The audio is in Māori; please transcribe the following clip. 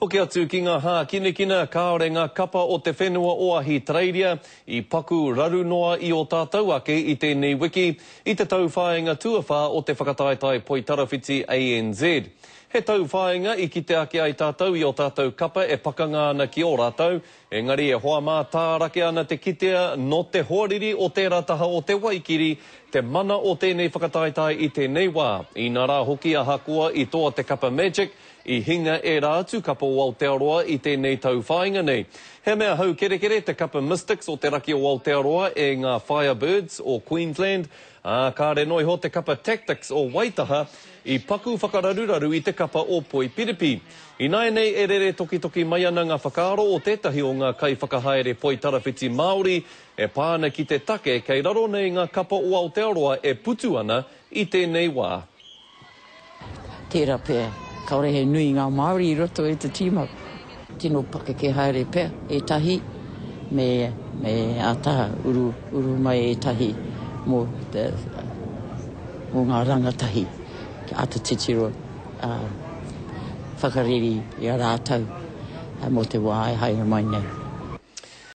Hoki atu ki ngā hā kinekina, kāore ngā kapa o te whenua o ahi Tareiria I paku raru noa I o tātou ake I tēnei wiki I te tauwhāinga tuawhā o te whakataetai Poitarawhiti ANZ. He tauwhāinga I ki te ake ai tātou I o tātou kapa e pakanga ana ki o rātou, engari e hoa mā tārake ana te kitea no te hoariri o tērā taha o te Waikiri, te mana o tēnei whakataetai I tēnei wā. I nā rā hoki a hakua I toa te kapa Magic, I hinga e rā atu kapa o Aotearoa I tēnei tauwhāinga nei. He mea hau kerekere te kapa Mystics o te raki o Aotearoa e ngā Firebirds o Queensland, kāre noi ho te kapa Tactics o Waitaha I paku whakararuraru I te kapa o Poipiripi. I nai nei e rere toki mai ana ngā whakaaro o tētahi o ngā kai whakahaere Poitarawhiti Māori e pāna ki te take kei raro nei ngā kapa o Aotearoa e putu ana I tēnei wā. Tērā pēr. Kaore he nui ngā Māori I roto e te tīmau. Tino paka ke haere pēr e tahi me ātaha uru mai e tahi mō ngā rangatahi ki ata titiro whakariri I a rātau mō te wā e haere mai nei.